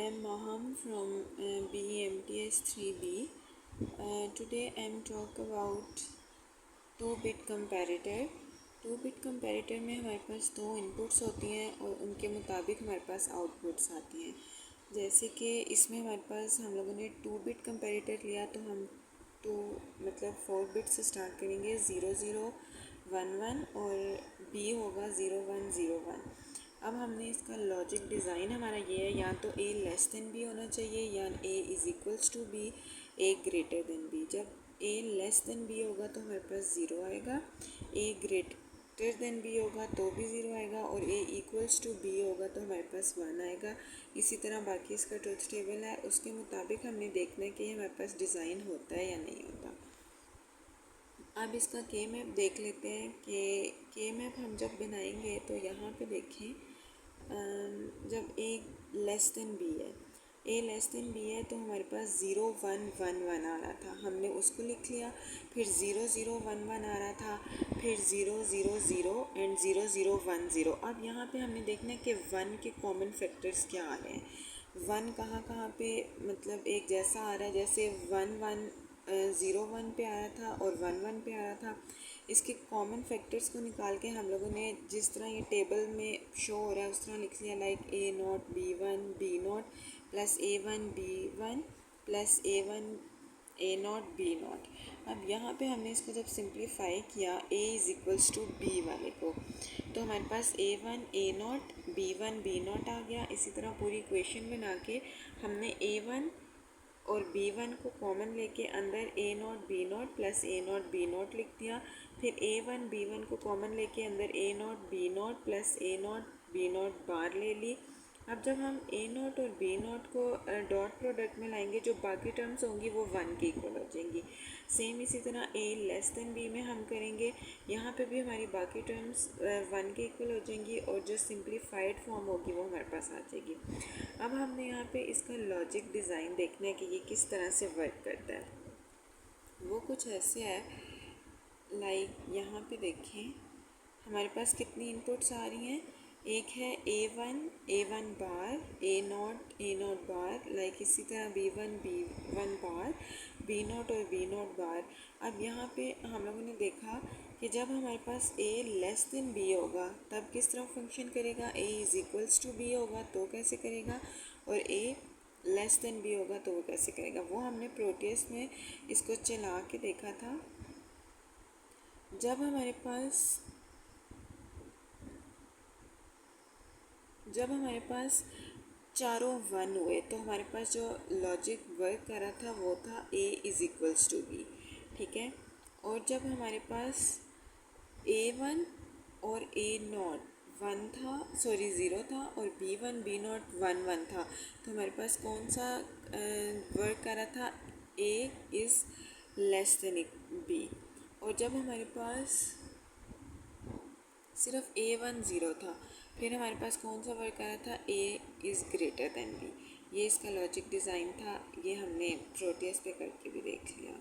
am Maham from BEMTS 3B. Today I am talk about 2-bit comparator. 2-bit comparator में हमारे पास दो inputs होती हैं और उनके मुताबिक हमारे पास आउटपुट्स आती हैं। जैसे कि इसमें हमारे पास हम लोगों ने 2-bit comparator लिया तो हम 4 बिट से स्टार्ट करेंगे 0 0 1 1 और B होगा 0 1 0 1। अब हमने इसका लॉजिक डिज़ाइन हमारा ये है, या तो A लेस देन B होना चाहिए या A is equals to B, A greater than B। जब A लेस देन B होगा तो हमारे पास 0 आएगा, A ग्रेटर देन B होगा तो भी 0 आएगा और A इक्वल्स टू B होगा तो हमारे पास 1 आएगा। इसी तरह बाकी इसका ट्रुथ टेबल है, उसके मुताबिक हमने देखना है कि हमारे पास डिज़ाइन होता है या नहीं होता। अब इसका के मैप देख लेते हैं कि के मैप हम जब बनाएंगे तो यहाँ पे देखें, जब ए लेस देन बी है, ए लेस देन बी है तो हमारे पास 0 1 1 1 आ रहा था, हमने उसको लिख लिया। फिर 0 0 1 1 आ रहा था, फिर 0 0 0 एंड 0 0 1 0। अब यहाँ पे हमने देखना है कि 1 के कॉमन फैक्टर्स क्या आ रहे हैं। 1 कहाँ पे मतलब एक जैसा आ रहा है, जैसे 1 1 0 1 पे आ रहा था और 1 1 पे आ रहा था। इसके कॉमन फैक्टर्स को निकाल के हम लोगों ने जिस तरह ये टेबल में शो हो रहा है उस तरह लिख लिया, like A0 B1 B0 plus A1 B1 plus A1 A0 B0। अब यहाँ पे हमने इसको जब सिंप्लीफाई किया A is equals to B वाले को, तो हमारे पास A1 A0 B1 B0 आ गया। इसी तरह पूरी इक्वेशन बना के हमने A1 और B1 को कॉमन लेके अंदर A0 B0 plus A0 B0 लिख दिया। फिर A1 B1 को कॉमन लेके अंदर A0 B0 plus A0 B0 बार ले ली। अब जब हम A0 और B0 को डॉट प्रोडक्ट में लाएंगे, जो बाकी टर्म्स होंगी वो 1 के इक्वल हो जाएंगी। सेम इसी तरह A लेस देन B में हम करेंगे, यहाँ पे भी हमारी बाकी टर्म्स 1 के इक्वल हो जाएंगी और जो सिंप्लीफाइड फॉर्म होगी वो हमारे पास आ जाएगी। अब हमने यहाँ पे इसका लॉजिक डिज़ाइन देखना है कि ये किस तरह से वर्क करता है। वो कुछ ऐसे है, लाइक यहाँ पे देखें हमारे पास कितनी इनपुट्स आ रही हैं। एक है A1 बार, A0 बार, लाइक इसी तरह B1 बार, B0 और B0 बार। अब यहाँ पे हम लोगों ने देखा कि जब हमारे पास A लेस देन B होगा तब किस तरह फंक्शन करेगा, A is equals to B होगा तो कैसे करेगा, और A लेस देन B होगा तो वो कैसे करेगा। वो हमने प्रोटेस में इसको चला के देखा था। जब हमारे पास चारों 1 हुए तो हमारे पास जो लॉजिक वर्क कर रहा था वो था A is equals to B, ठीक है। और जब हमारे पास A1 और A0 0 था और B1 B0 1 1 था, तो हमारे पास कौन सा वर्क कर रहा था, A is less than B। और जब हमारे पास सिर्फ A1 0 था, फिर हमारे पास कौन सा वर्क आ रहा था, A is greater than B। ये इसका लॉजिक डिज़ाइन था, ये हमने प्रोटेस पे करके भी देख लिया।